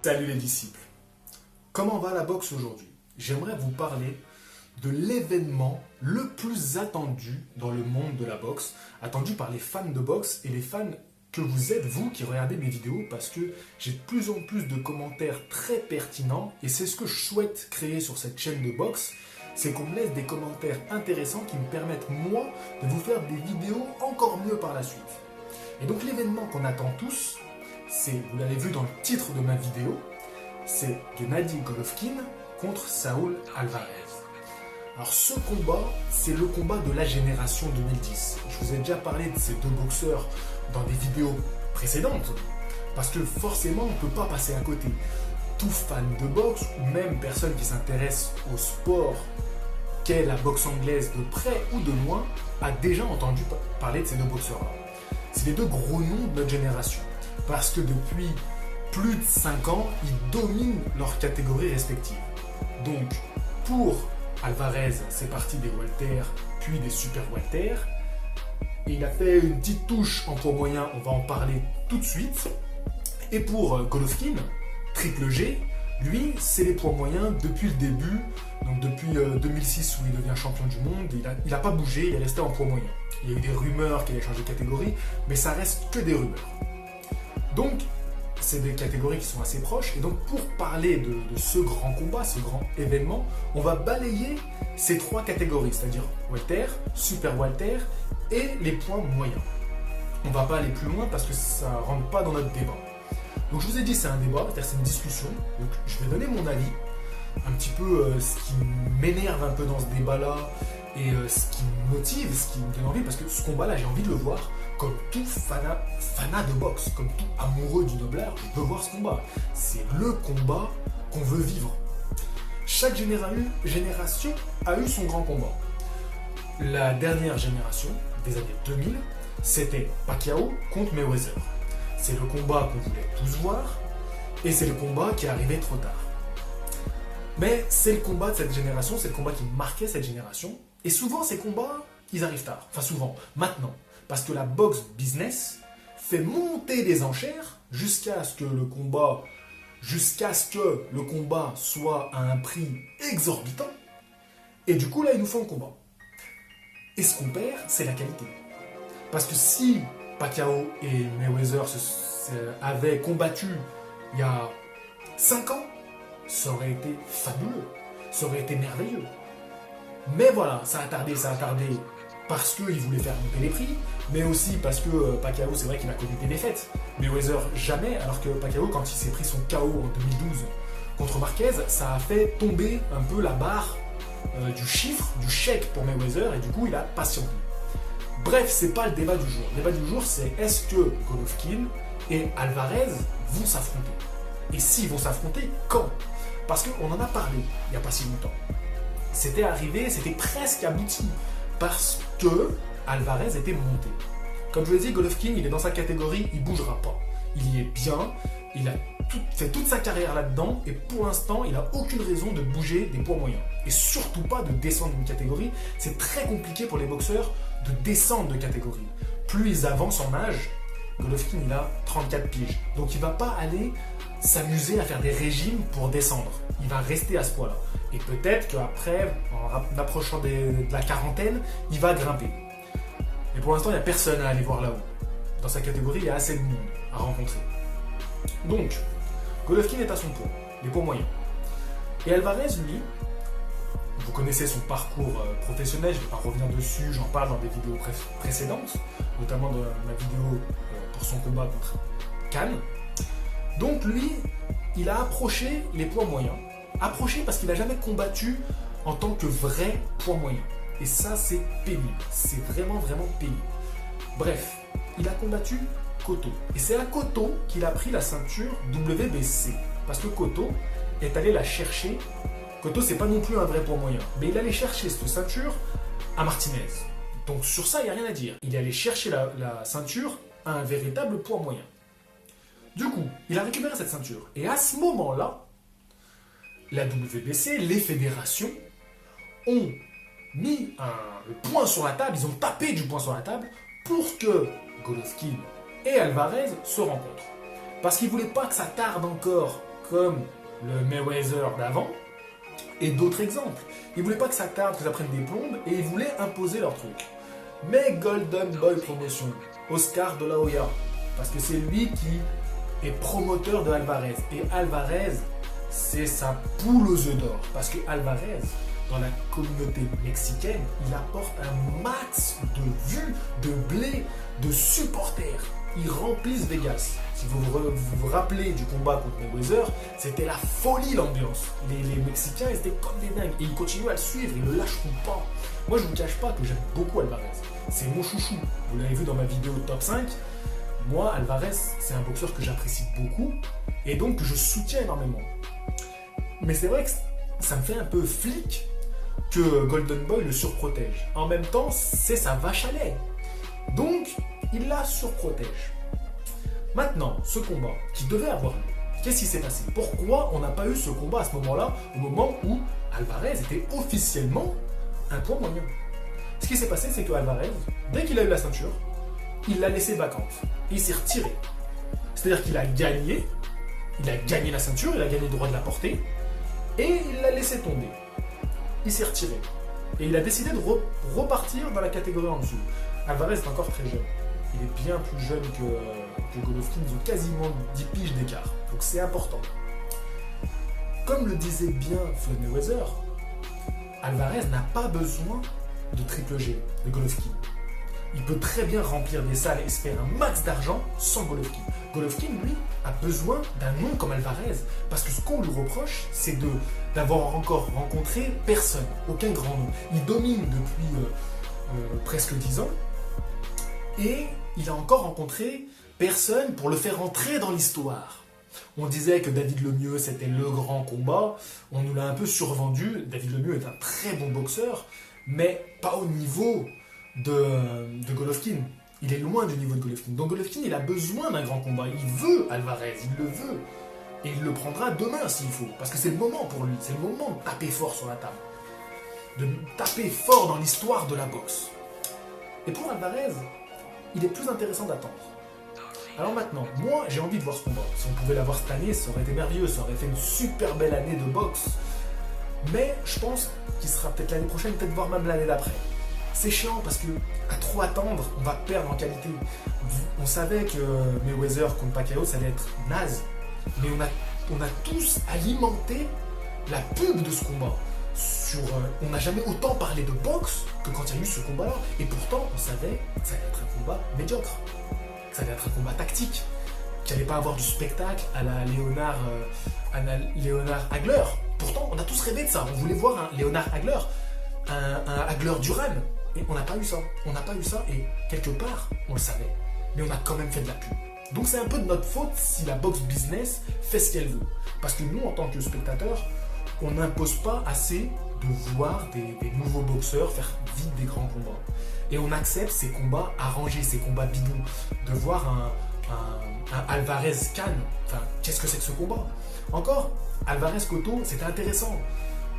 Salut les disciples. Comment va la boxe aujourd'hui? J'aimerais vous parler de l'événement le plus attendu dans le monde de la boxe, attendu par les fans de boxe et les fans que vous êtes, vous qui regardez mes vidéos, parce que j'ai de plus en plus de commentaires très pertinents et c'est ce que je souhaite créer sur cette chaîne de boxe, c'est qu'on me laisse des commentaires intéressants qui me permettent, moi, de vous faire des vidéos encore mieux par la suite. Et donc l'événement qu'on attend tous, c'est, vous l'avez vu dans le titre de ma vidéo, c'est Gennady Golovkin contre Saúl Alvarez. Alors ce combat, c'est le combat de la génération 2010. Je vous ai déjà parlé de ces deux boxeurs dans des vidéos précédentes, parce que forcément on ne peut pas passer à côté. Tout fan de boxe, ou même personne qui s'intéresse au sport qu'est la boxe anglaise de près ou de loin, a déjà entendu parler de ces deux boxeurs-là. C'est les deux gros noms de notre génération, parce que depuis plus de 5 ans, ils dominent leurs catégories respectives. Donc, pour Alvarez, c'est parti des welter, puis des super welter. Et il a fait une petite touche en poids moyen, on va en parler tout de suite. Et pour Golovkin, triple G, lui, c'est les poids moyens depuis le début, donc depuis 2006 où il devient champion du monde. Il n'a pas bougé, il est resté en poids moyen. Il y a eu des rumeurs qu'il allait changer de catégorie, mais ça reste que des rumeurs. Donc, c'est des catégories qui sont assez proches. Et donc, pour parler de ce grand combat, ce grand événement, on va balayer ces trois catégories, c'est-à-dire welter, super welter et les poids moyens. On ne va pas aller plus loin parce que ça ne rentre pas dans notre débat. Donc, je vous ai dit, c'est un débat, c'est-à-dire c'est une discussion. Donc, je vais donner mon avis, un petit peu ce qui m'énerve un peu dans ce débat-là et ce qui me motive, ce qui me donne envie, parce que ce combat-là, j'ai envie de le voir comme tout fanat de boxe, comme tout amoureux du noblard, je veux voir ce combat. C'est le combat qu'on veut vivre. Chaque génération a eu son grand combat. La dernière génération, des années 2000, c'était Pacquiao contre Mayweather. C'est le combat qu'on voulait tous voir, et c'est le combat qui est arrivé trop tard. Mais c'est le combat de cette génération, c'est le combat qui marquait cette génération, et souvent ces combats, ils arrivent tard. Enfin souvent, maintenant. Parce que la boxe business fait monter les enchères jusqu'à ce que le combat soit à un prix exorbitant. Et du coup, là, ils nous font le combat. Et ce qu'on perd, c'est la qualité. Parce que si Pacquiao et Mayweather avaient combattu il y a 5 ans, ça aurait été fabuleux. Ça aurait été merveilleux. Mais voilà, ça a tardé. Parce qu'il voulait faire monter les prix, mais aussi parce que Pacquiao, c'est vrai qu'il a connu des défaites. Mayweather, jamais, alors que Pacquiao, quand il s'est pris son KO en 2012 contre Marquez, ça a fait tomber un peu la barre du chiffre, du chèque pour Mayweather, et du coup, il a patienté. Bref, c'est pas le débat du jour. Le débat du jour, c'est est-ce que Golovkin et Alvarez vont s'affronter? Et s'ils vont s'affronter, quand? Parce qu'on en a parlé il n'y a pas si longtemps. C'était arrivé, c'était presque abouti. Parce que Alvarez était monté. Comme je vous l'ai dit, Golovkin, il est dans sa catégorie, il ne bougera pas. Il y est bien, il a fait toute sa carrière là-dedans, et pour l'instant, il n'a aucune raison de bouger des poids moyens. Et surtout pas de descendre d'une catégorie. C'est très compliqué pour les boxeurs de descendre de catégorie. Plus ils avancent en âge, Golovkin, il a 34 piges. Donc il ne va pas aller s'amuser à faire des régimes pour descendre. Il va rester à ce poids-là. Et peut-être qu'après, en approchant de la quarantaine, il va grimper. Mais pour l'instant, il n'y a personne à aller voir là-haut. Dans sa catégorie, il y a assez de monde à rencontrer. Donc, Golovkin est à son poids, les poids moyens. Et Alvarez, lui, vous connaissez son parcours professionnel, je ne vais pas revenir dessus, j'en parle dans des vidéos précédentes, notamment dans ma vidéo pour son combat contre Khan. Donc lui, il a approché les poids moyens. Approché parce qu'il n'a jamais combattu en tant que vrai poids moyen. Et ça, c'est pénible. C'est vraiment, vraiment pénible. Bref, il a combattu Cotto. Et c'est à Cotto qu'il a pris la ceinture WBC. Parce que Cotto est allé la chercher. Cotto, c'est pas non plus un vrai poids moyen. Mais il allait chercher cette ceinture à Martinez. Donc sur ça, il n'y a rien à dire. Il est allé chercher la ceinture à un véritable poids moyen. Du coup, il a récupéré cette ceinture. Et à ce moment-là, la WBC, les fédérations, ont mis le poing sur la table, ils ont tapé du poing sur la table pour que Golovkin et Alvarez se rencontrent. Parce qu'ils ne voulaient pas que ça tarde encore, comme le Mayweather d'avant et d'autres exemples. Ils voulaient pas que ça tarde, que ça prenne des plombes et ils voulaient imposer leur truc. Mais Golden Boy Promotion, Oscar de la Hoya, parce que c'est lui qui est promoteur de Alvarez. Et Alvarez, c'est sa poule aux œufs d'or. Parce que Alvarez, dans la communauté mexicaine, il apporte un max de vues, de blé, de supporters. Ils remplissent Vegas. Si vous vous rappelez du combat contre Mayweather, c'était la folie l'ambiance. Les Mexicains ils étaient comme des dingues et ils continuent à le suivre, ils ne le lâcheront pas. Moi je ne vous cache pas que j'aime beaucoup Alvarez. C'est mon chouchou. Vous l'avez vu dans ma vidéo top 5. Moi, Alvarez, c'est un boxeur que j'apprécie beaucoup et donc que je soutiens énormément. Mais c'est vrai que ça me fait un peu flic que Golden Boy le surprotège. En même temps, c'est sa vache à lait. Donc, il la surprotège. Maintenant, ce combat qui devait avoir lieu, qu'est-ce qui s'est passé? Pourquoi on n'a pas eu ce combat à ce moment-là, au moment où Alvarez était officiellement un poids moyen? Ce qui s'est passé, c'est que Alvarez, dès qu'il a eu la ceinture, il l'a laissée vacante. Il s'est retiré. C'est-à-dire qu'il a gagné la ceinture, il a gagné le droit de la porter, et il l'a laissé tomber. Il s'est retiré. Et il a décidé de repartir dans la catégorie en dessous. Alvarez est encore très jeune. Il est bien plus jeune que Golovkin, ils ont quasiment 10 piges d'écart. Donc c'est important. Comme le disait bien Floyd Mayweather, Alvarez n'a pas besoin de triple G de Golovkin. Il peut très bien remplir des salles et se faire un max d'argent sans Golovkin. Golovkin, lui, a besoin d'un nom comme Alvarez. Parce que ce qu'on lui reproche, c'est d'avoir encore rencontré personne, aucun grand nom. Il domine depuis presque 10 ans. Et il a encore rencontré personne pour le faire entrer dans l'histoire. On disait que David Lemieux, c'était le grand combat. On nous l'a un peu survendu. David Lemieux est un très bon boxeur, mais pas au niveau de Golovkin. Il est loin du niveau de Golovkin. Donc Golovkin, il a besoin d'un grand combat. Il veut Alvarez, il le veut. Et il le prendra demain s'il faut. Parce que c'est le moment pour lui. C'est le moment de taper fort sur la table. De taper fort dans l'histoire de la boxe. Et pour Alvarez, il est plus intéressant d'attendre. Alors maintenant, moi j'ai envie de voir ce combat. Si on pouvait l'avoir cette année, ça aurait été merveilleux, ça aurait fait une super belle année de boxe. Mais je pense qu'il sera peut-être l'année prochaine, peut-être voire même l'année d'après. C'est chiant parce que à trop attendre, on va perdre en qualité. On savait que Mayweather contre Pacquiao, ça allait être naze. Mais on a tous alimenté la pub de ce combat. On n'a jamais autant parlé de boxe que quand il y a eu ce combat-là. Et pourtant, on savait que ça allait être un combat médiocre. Que ça allait être un combat tactique. Qu'il n'allait pas avoir du spectacle à la Leonard Hagler. Pourtant, on a tous rêvé de ça. On voulait voir un Leonard Hagler. Un Hagler Duran. Et on n'a pas eu ça. On n'a pas eu ça. Et quelque part, on le savait. Mais on a quand même fait de la pub. Donc c'est un peu de notre faute si la boxe business fait ce qu'elle veut. Parce que nous, en tant que spectateurs, on n'impose pas assez de voir des nouveaux boxeurs faire vite des grands combats. Et on accepte ces combats arrangés, ces combats bidons. De voir un Alvarez Khan, enfin, qu'est-ce que c'est que ce combat? Encore, Alvarez Cotto, c'était intéressant.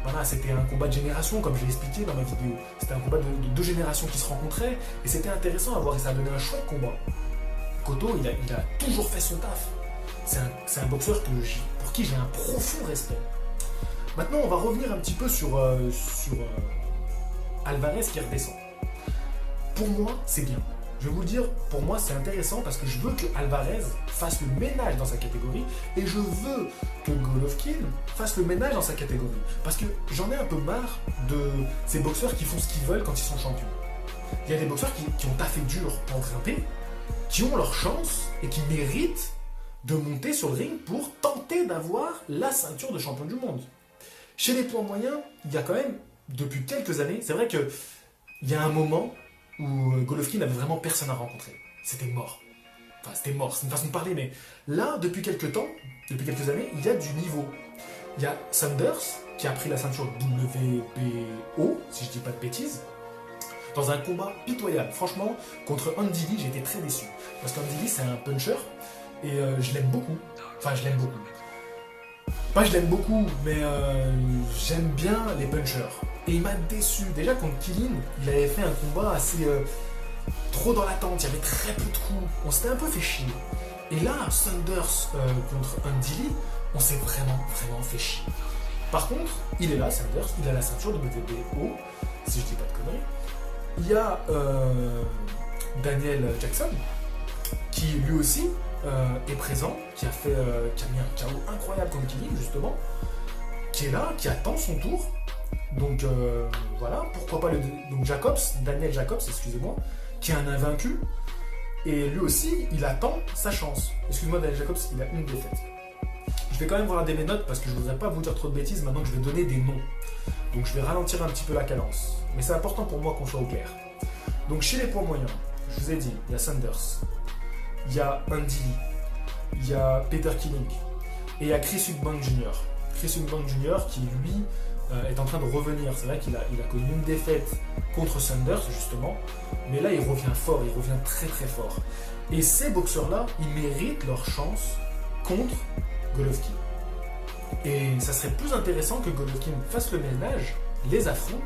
Voilà, c'était un combat de génération, comme je l'ai expliqué dans ma vidéo. C'était un combat de deux générations qui se rencontraient, et c'était intéressant à voir, et ça a donné un chouette combat. Cotto, il a toujours fait son taf. C'est un boxeur pour qui j'ai un profond respect. Maintenant, on va revenir un petit peu sur Alvarez qui redescend. Pour moi, c'est bien. Je vais vous le dire, pour moi, c'est intéressant parce que je veux que Alvarez fasse le ménage dans sa catégorie et je veux que Golovkin fasse le ménage dans sa catégorie. Parce que j'en ai un peu marre de ces boxeurs qui font ce qu'ils veulent quand ils sont champions. Il y a des boxeurs qui ont taffé dur pour grimper, qui ont leur chance et qui méritent de monter sur le ring pour tenter d'avoir la ceinture de champion du monde. Chez les poids moyens, il y a quand même, depuis quelques années, c'est vrai qu'il y a un moment où Golovkin n'avait vraiment personne à rencontrer. C'était mort. Enfin, c'était mort, c'est une façon de parler, mais là, depuis quelques années, il y a du niveau. Il y a Saunders, qui a pris la ceinture WBO, si je dis pas de bêtises, dans un combat pitoyable. Franchement, contre Andy Lee, j'ai été très déçu. Parce qu'Andy Lee, c'est un puncher, et je l'aime beaucoup. Enfin, je l'aime beaucoup. Pas je l'aime beaucoup, mais j'aime bien les punchers. Et il m'a déçu. Déjà contre Killin, il avait fait un combat assez trop dans l'attente. Il y avait très peu de coups. On s'était un peu fait chier. Et là, Sanders contre Andy Lee, on s'est vraiment fait chier. Par contre, il est là, Sanders, il a la ceinture de WBO, si je dis pas de conneries. Il y a Daniel Jackson, qui lui aussi est présent, qui a mis un KO incroyable contre Killing, justement, qui est là, qui attend son tour. Donc voilà, pourquoi pas donc Daniel Jacobs, excusez-moi, qui est un invaincu. Et lui aussi, il attend sa chance. Excuse-moi, Daniel Jacobs, il a une défaite. Je vais quand même regarder mes notes parce que je ne voudrais pas vous dire trop de bêtises maintenant que je vais donner des noms. Donc je vais ralentir un petit peu la cadence. Mais c'est important pour moi qu'on soit au clair. Donc chez les poids moyens, je vous ai dit, il y a Sanders, il y a Andy Lee, il y a Peter Killing et il y a Chris Eubank Jr. Chris Eubank Jr. qui lui est en train de revenir. C'est vrai qu'il a connu une défaite contre Sanders justement, mais là il revient fort, il revient très très fort. Et ces boxeurs-là, ils méritent leur chance contre Golovkin. Et ça serait plus intéressant que Golovkin fasse le ménage, les affronte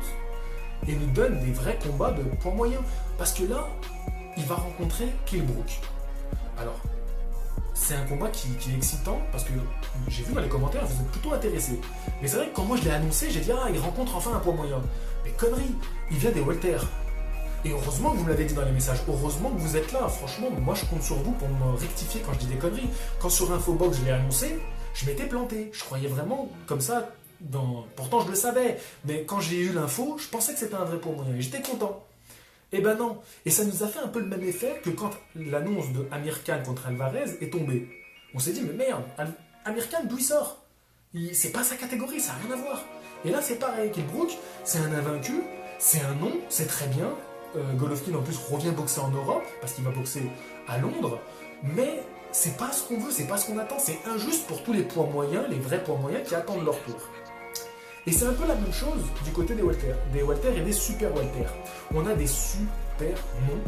et nous donne des vrais combats de poids moyen. Parce que là, il va rencontrer Kell Brook. Alors, c'est un combat qui est excitant parce que j'ai vu dans les commentaires, vous êtes plutôt intéressés. Mais c'est vrai que quand moi je l'ai annoncé, j'ai dit ah, il rencontre enfin un poids moyen. Mais connerie, il vient des welter. Et heureusement que vous me l'avez dit dans les messages, heureusement que vous êtes là. Franchement, moi je compte sur vous pour me rectifier quand je dis des conneries. Quand sur Infobox je l'ai annoncé, je m'étais planté. Je croyais vraiment comme ça, pourtant je le savais. Mais quand j'ai eu l'info, je pensais que c'était un vrai poids moyen et j'étais content. Eh ben non. Et ça nous a fait un peu le même effet que quand l'annonce de Amir Khan contre Alvarez est tombée. On s'est dit, mais merde, Amir Khan, d'où il sort? C'est pas sa catégorie, ça n'a rien à voir. Et là, c'est pareil. Kell Brook, c'est un invaincu, c'est un nom, c'est très bien. Golovkin, en plus, revient boxer en Europe, parce qu'il va boxer à Londres. Mais c'est pas ce qu'on veut, c'est pas ce qu'on attend. C'est injuste pour tous les poids moyens, les vrais poids moyens qui attendent leur tour. Et c'est un peu la même chose du côté des welter et des super welter. On a des super noms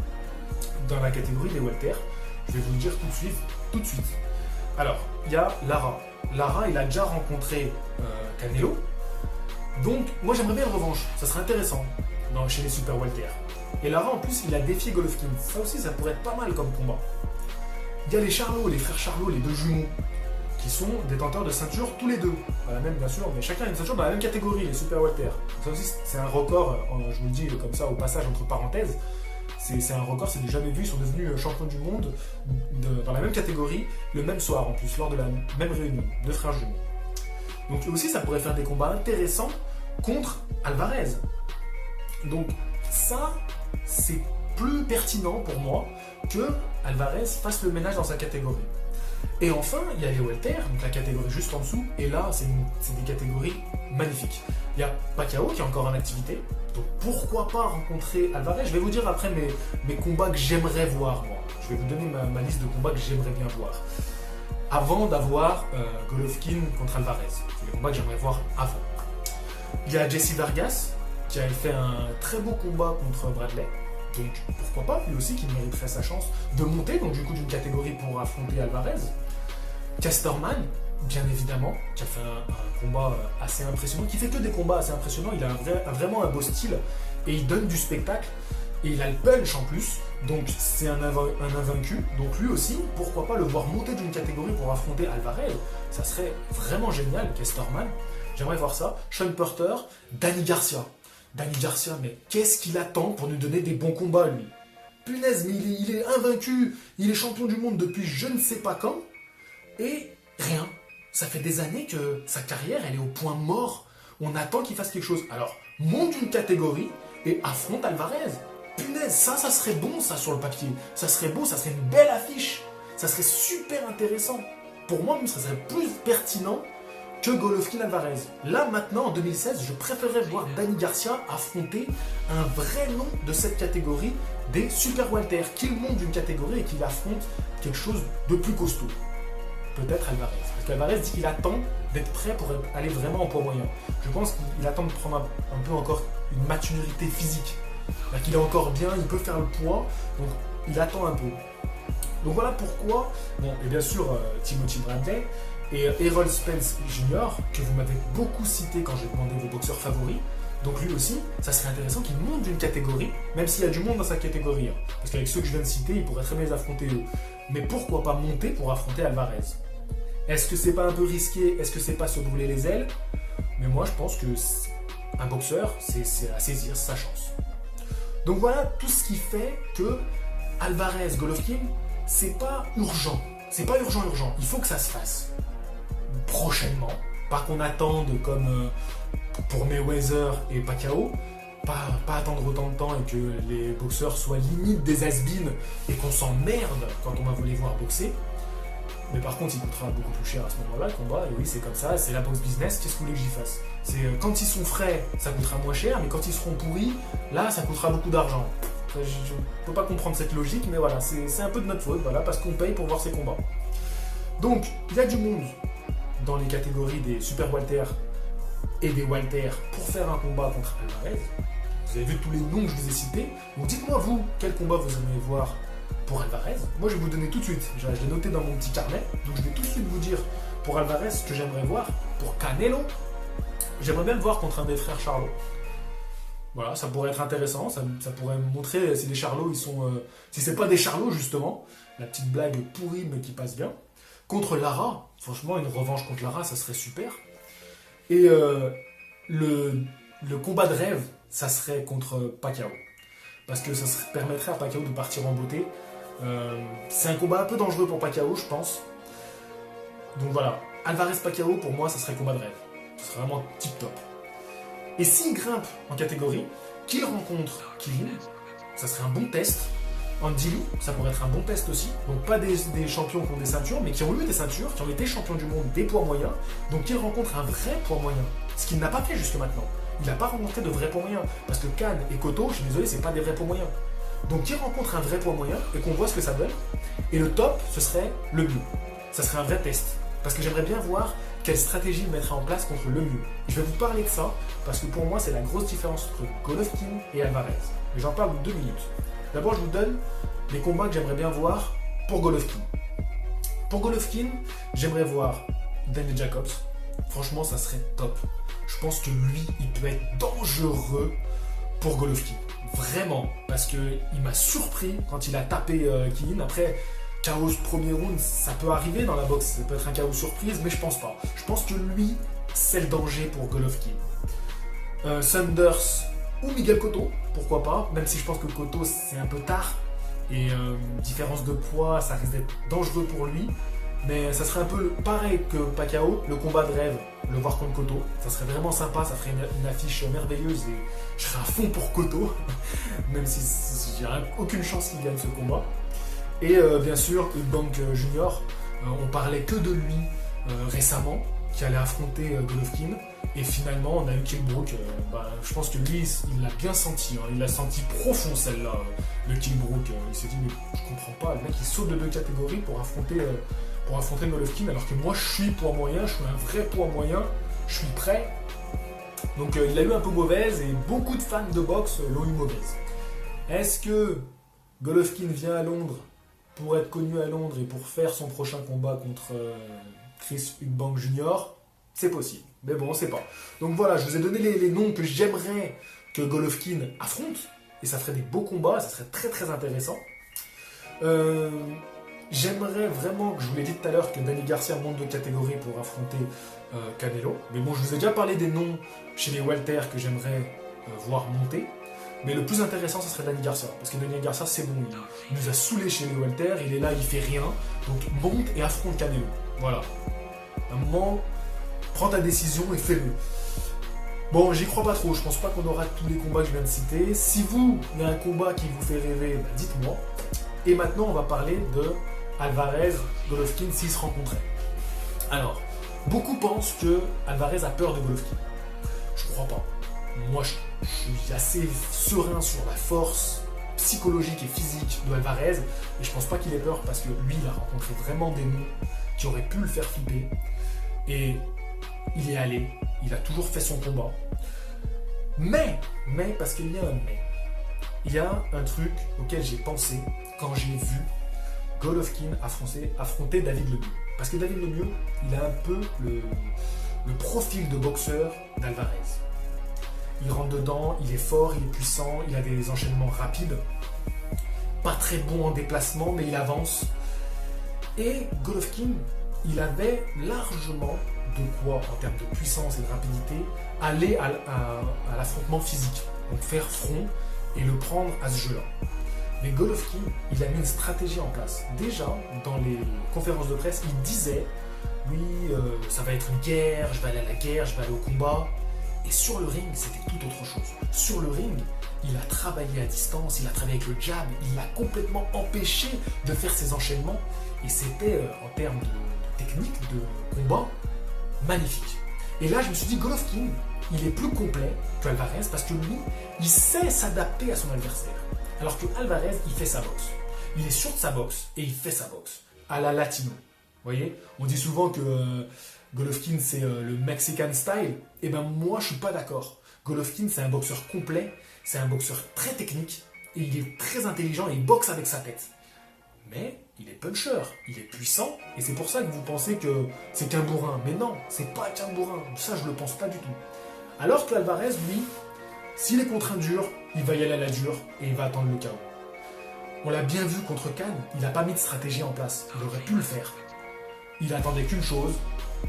dans la catégorie des welter. Je vais vous le dire tout de suite. Alors, il y a Lara. Lara, il a déjà rencontré Canelo. Donc, moi j'aimerais bien une revanche. Ça serait intéressant chez les super welter. Et Lara, en plus, il a défié Golovkin. Ça aussi, ça pourrait être pas mal comme combat. Il y a les Charlot, les frères Charlot, les deux jumeaux, qui sont détenteurs de ceinture tous les deux. La même, bien sûr, mais chacun a une ceinture dans la même catégorie, les super welter. Ça aussi, c'est un record, je vous le dis comme ça au passage entre parenthèses, c'est un record, c'est du jamais vu. Ils sont devenus champions du monde dans la même catégorie, le même soir en plus, lors de la même réunion, deux frères jumeaux. Donc aussi, ça pourrait faire des combats intéressants contre Alvarez. Donc ça, c'est plus pertinent pour moi que Alvarez fasse le ménage dans sa catégorie. Et enfin, il y a les welter, donc la catégorie juste en dessous, et là, c'est des catégories magnifiques. Il y a Pacquiao qui est encore en activité, donc pourquoi pas rencontrer Alvarez? Je vais vous dire après mes combats que j'aimerais voir, moi. Je vais vous donner ma liste de combats que j'aimerais bien voir. Avant d'avoir Golovkin contre Alvarez. C'est les combats que j'aimerais voir avant. Il y a Jesse Vargas, qui avait fait un très beau combat contre Bradley. Donc pourquoi pas, lui aussi qui mériterait sa chance de monter, donc du coup d'une catégorie pour affronter Alvarez. Casterman, bien évidemment, qui a fait un combat assez impressionnant, qui fait que des combats assez impressionnants. Il a vraiment un beau style et il donne du spectacle et il a le punch en plus, donc c'est un invaincu. Donc lui aussi, pourquoi pas le voir monter d'une catégorie pour affronter Alvarez. Ça serait vraiment génial, Casterman. J'aimerais voir ça. Sean Porter, Danny Garcia. Danny Garcia, mais qu'est-ce qu'il attend pour nous donner des bons combats, lui? Punaise, mais il est invaincu, il est champion du monde depuis je ne sais pas quand, et rien. Ça fait des années que sa carrière, elle est au point mort. On attend qu'il fasse quelque chose. Alors, monte une catégorie et affronte Alvarez. Punaise, ça serait bon, ça, sur le papier. Ça serait beau, ça serait une belle affiche. Ça serait super intéressant. Pour moi, même, ça serait plus pertinent que Golovkin Alvarez. Là, maintenant, en 2016, je préférerais voir Danny Garcia affronter un vrai nom de cette catégorie des super welter, qu'il monte d'une catégorie et qu'il affronte quelque chose de plus costaud. Peut-être Alvarez. Parce qu'Alvarez dit qu'il attend d'être prêt pour aller vraiment en poids moyen. Je pense qu'il attend de prendre un peu encore une maturité physique. Qu'il est encore bien, il peut faire le poids, donc il attend un peu. Donc voilà pourquoi, bon, et bien sûr, Timothy Bradley, et Errol Spence Jr., que vous m'avez beaucoup cité quand j'ai demandé vos boxeurs favoris. Donc lui aussi, ça serait intéressant qu'il monte d'une catégorie, même s'il y a du monde dans sa catégorie. Parce qu'avec ceux que je viens de citer, il pourrait très bien les affronter eux. mais pourquoi pas monter pour affronter Alvarez? Est-ce que c'est pas un peu risqué? Est-ce que c'est pas se brûler les ailes? Mais moi, je pense que un boxeur, c'est à saisir sa chance. Donc voilà tout ce qui fait que Alvarez, Golovkin, c'est pas urgent. C'est pas urgent. Il faut que ça se fasse prochainement. Pas qu'on attende comme pour Mayweather et Pacquiao. Pas attendre autant de temps et que les boxeurs soient limite des has-been et qu'on s'emmerde quand on va voulu les voir boxer. Mais par contre, il coûtera beaucoup plus cher à ce moment-là, le combat. Et oui, c'est comme ça, c'est la boxe business. Qu'est-ce que vous voulez que j'y fasse? Quand ils sont frais, ça coûtera moins cher, mais quand ils seront pourris, là, ça coûtera beaucoup d'argent. Je ne peux pas comprendre cette logique, mais voilà, c'est un peu de notre faute, voilà, parce qu'on paye pour voir ces combats. Donc, il y a du monde dans les catégories des super Walter et des Walter pour faire un combat contre Alvarez. Vous avez vu tous les noms que je vous ai cités. Donc dites-moi, vous, quel combat vous aimeriez voir pour Alvarez? Moi, je vais vous donner tout de suite. Je l'ai noté dans mon petit carnet. Donc, je vais tout de suite vous dire pour Alvarez ce que j'aimerais voir. Pour Canelo, j'aimerais bien le voir contre un des frères Charlo. Voilà, ça pourrait être intéressant. Ça pourrait me montrer si les Charlo, ils sont... si c'est pas des Charlo, justement. La petite blague pourrie, mais qui passe bien. Contre Lara. Franchement, une revanche contre Lara, ça serait super. Et le combat de rêve, ça serait contre Pacquiao. Parce que ça permettrait à Pacquiao de partir en beauté. C'est un combat un peu dangereux pour Pacquiao, je pense. Donc voilà, Alvarez-Pacquiao, pour moi, ça serait combat de rêve. Ce serait vraiment tip-top. Et s'il grimpe en catégorie, qu'il rencontre Kilin, ça serait un bon test. Andy Lee, ça pourrait être un bon test aussi. Donc pas des champions qui ont des ceintures, mais qui ont eu des ceintures, qui ont été champions du monde des poids moyens. Donc qu'il rencontre un vrai poids moyen. Ce qu'il n'a pas fait jusque maintenant. Il n'a pas rencontré de vrais poids moyens. Parce que Khan et Cotto, je suis désolé, c'est pas des vrais poids moyens. Donc qu'il rencontre un vrai poids moyen et qu'on voit ce que ça donne. Et le top, ce serait le mieux. Ça serait un vrai test. Parce que j'aimerais bien voir quelle stratégie il mettrait en place contre le mieux. Je vais vous parler de ça, parce que pour moi, c'est la grosse différence entre Golovkin et Alvarez. Et j'en parle 2 minutes. D'abord, je vous donne les combats que j'aimerais bien voir pour Golovkin. Pour Golovkin, j'aimerais voir Daniel Jacobs. Franchement, ça serait top. Je pense que lui, il peut être dangereux pour Golovkin. Vraiment. Parce qu'il m'a surpris quand il a tapé Kilin. Après, chaos premier round, ça peut arriver dans la boxe. Ça peut être un chaos surprise, mais je pense pas. Je pense que lui, c'est le danger pour Golovkin. Sanders ou Miguel Cotto, pourquoi pas, même si je pense que Cotto c'est un peu tard et différence de poids, ça risque d'être dangereux pour lui, mais ça serait un peu pareil que Pacquiao, le combat de rêve, le voir contre Cotto, ça serait vraiment sympa, ça ferait une affiche merveilleuse et je serais à fond pour Cotto, même si j'ai aucune chance qu'il gagne ce combat. Et bien sûr, Eubank Junior, on parlait que de lui récemment, qui allait affronter Golovkin. Et finalement, on a eu Kell Brook. Je pense que lui, il l'a bien senti. Il l'a senti profond, celle-là, le Kell Brook. Il s'est dit, mais je comprends pas. Le mec, il saute de 2 catégories pour affronter Golovkin. Alors que moi, je suis poids moyen. Je suis un vrai poids moyen. Je suis prêt. Donc, il a eu un peu mauvaise. Et beaucoup de fans de boxe l'ont eu mauvaise. Est-ce que Golovkin vient à Londres pour être connu à Londres et pour faire son prochain combat contre Chris Eubank Jr.? C'est possible. Mais bon, on ne sait pas. Donc voilà, je vous ai donné les noms que j'aimerais que Golovkin affronte. Et ça ferait des beaux combats, ça serait très très intéressant. J'aimerais vraiment, je vous l'ai dit tout à l'heure, que Danny Garcia monte de catégorie pour affronter Canelo. Mais bon, je vous ai déjà parlé des noms chez les Walter que j'aimerais voir monter. Mais le plus intéressant, ce serait Danny Garcia. Parce que Danny Garcia, c'est bon. Il nous a saoulés chez les Walter, il est là, il fait rien. Donc monte et affronte Canelo. Voilà. À un moment, prends ta décision et fais-le. Bon, j'y crois pas trop. Je pense pas qu'on aura tous les combats que je viens de citer. Si vous, il y a un combat qui vous fait rêver, dites-moi. Et maintenant, on va parler de Alvarez, Golovkin s'ils se rencontraient. Alors, beaucoup pensent que Alvarez a peur de Golovkin. Je crois pas. Moi, je suis assez serein sur la force psychologique et physique de Alvarez. Et je pense pas qu'il ait peur parce que lui, il a rencontré vraiment des noms qui auraient pu le faire flipper. Et il y est allé. Il a toujours fait son combat. Mais, parce qu'il y a un mais. Il y a un truc auquel j'ai pensé quand j'ai vu Golovkin affronter David Lemieux. Parce que David Lemieux, il a un peu le profil de boxeur d'Alvarez. Il rentre dedans, il est fort, il est puissant, il a des enchaînements rapides. Pas très bon en déplacement, mais il avance. Et Golovkin, il avait largement de quoi, en termes de puissance et de rapidité, aller à l'affrontement physique, donc faire front et le prendre à ce jeu-là. Mais Golovkin, il a mis une stratégie en place. Déjà, dans les conférences de presse, il disait « Oui, ça va être une guerre, je vais aller à la guerre, je vais aller au combat ». Et sur le ring, c'était tout autre chose. Sur le ring, il a travaillé à distance, il a travaillé avec le jab, il l'a complètement empêché de faire ses enchaînements. Et c'était, en termes de technique, de combat, magnifique. Et là, je me suis dit, Golovkin, il est plus complet que Alvarez parce que lui, il sait s'adapter à son adversaire. Alors que Alvarez, il fait sa boxe. Il est sûr de sa boxe et il fait sa boxe. À la latino. Vous voyez, on dit souvent que Golovkin, c'est le Mexican style. Et ben moi, je suis pas d'accord. Golovkin, c'est un boxeur complet, c'est un boxeur très technique, et il est très intelligent et il boxe avec sa tête. Mais il est puncher, il est puissant, et c'est pour ça que vous pensez que c'est qu'un bourrin. Mais non, c'est pas qu'un bourrin, ça je le pense pas du tout. Alors que Alvarez, lui, s'il est contre un dur, il va y aller à la dure, et il va attendre le chaos. On l'a bien vu contre Khan, il n'a pas mis de stratégie en place, il aurait pu le faire. Il attendait qu'une chose,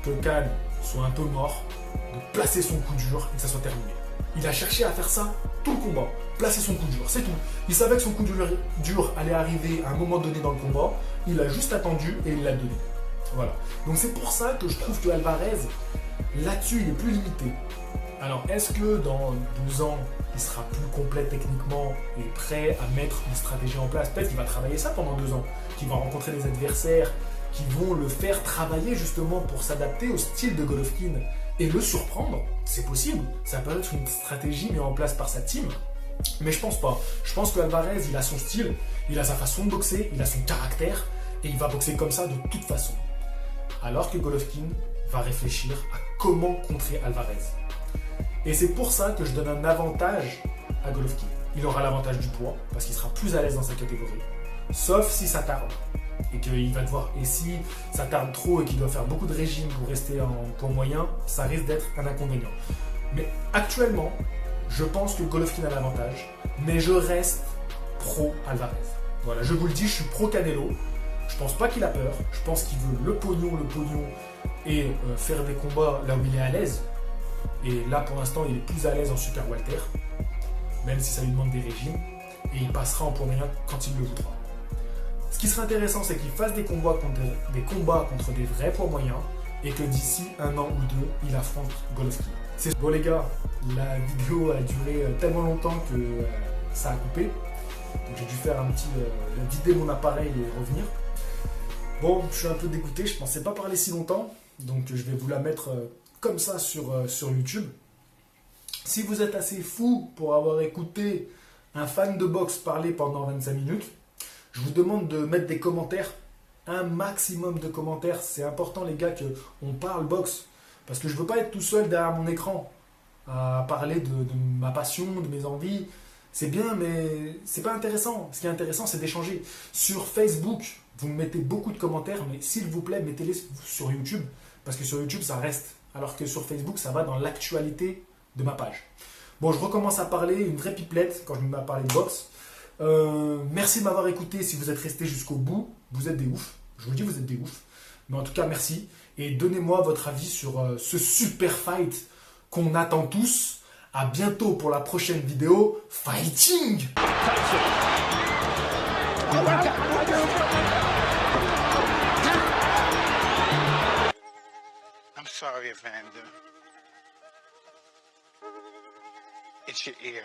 que Khan soit un peu mort, de placer son coup dur et que ça soit terminé. Il a cherché à faire ça tout le combat, placer son coup dur, c'est tout. Il savait que son coup dur allait arriver à un moment donné dans le combat, il a juste attendu et il l'a donné. Voilà. Donc c'est pour ça que je trouve que Alvarez, là-dessus, il est plus limité. Alors est-ce que dans 12 ans, il sera plus complet techniquement et prêt à mettre une stratégie en place? Peut-être qu'il va travailler ça pendant 2 ans, qu'il va rencontrer des adversaires qui vont le faire travailler justement pour s'adapter au style de Golovkin et le surprendre. C'est possible, ça peut être une stratégie mise en place par sa team, mais je pense pas. Je pense que Alvarez, il a son style, il a sa façon de boxer, il a son caractère et il va boxer comme ça de toute façon. Alors que Golovkin va réfléchir à comment contrer Alvarez. Et c'est pour ça que je donne un avantage à Golovkin. Il aura l'avantage du poids, parce qu'il sera plus à l'aise dans sa catégorie. Sauf si ça tarde. Et qu'il va devoir. Et si ça tarde trop et qu'il doit faire beaucoup de régime pour rester en poids moyen, ça risque d'être un inconvénient. Mais actuellement, je pense que Golovkin a l'avantage, mais je reste pro Alvarez. Voilà, je vous le dis, je suis pro Canelo. Je pense pas qu'il a peur. Je pense qu'il veut le pognon et faire des combats là où il est à l'aise. Et là, pour l'instant, il est plus à l'aise en super welter, même si ça lui demande des régimes. Et il passera en poids moyen quand il le voudra. Ce qui serait intéressant, c'est qu'il fasse des combats contre des vrais poids moyens et que d'ici 1 an ou 2, il affronte Golovkin. Bon les gars, la vidéo a duré tellement longtemps que ça a coupé. Donc j'ai dû faire un petit vider mon appareil et revenir. Bon, je suis un peu dégoûté, je pensais pas parler si longtemps, donc je vais vous la mettre comme ça sur YouTube. Si vous êtes assez fou pour avoir écouté un fan de boxe parler pendant 25 minutes, je vous demande de mettre des commentaires, un maximum de commentaires. C'est important les gars qu'on parle boxe, parce que je ne veux pas être tout seul derrière mon écran à parler de ma passion, de mes envies. C'est bien, mais c'est pas intéressant. Ce qui est intéressant, c'est d'échanger. Sur Facebook, vous me mettez beaucoup de commentaires, mais s'il vous plaît, mettez-les sur YouTube, parce que sur YouTube, ça reste, alors que sur Facebook, ça va dans l'actualité de ma page. Bon, je recommence à parler, une vraie pipelette, quand je me mets à parler de boxe. Merci de m'avoir écouté. Si vous êtes resté jusqu'au bout, vous êtes des oufs. Je vous le dis, vous êtes des oufs. Mais en tout cas, merci. Et donnez-moi votre avis sur ce super fight qu'on attend tous. À bientôt pour la prochaine vidéo. Fighting! I'm sorry, Evander. It's your ear.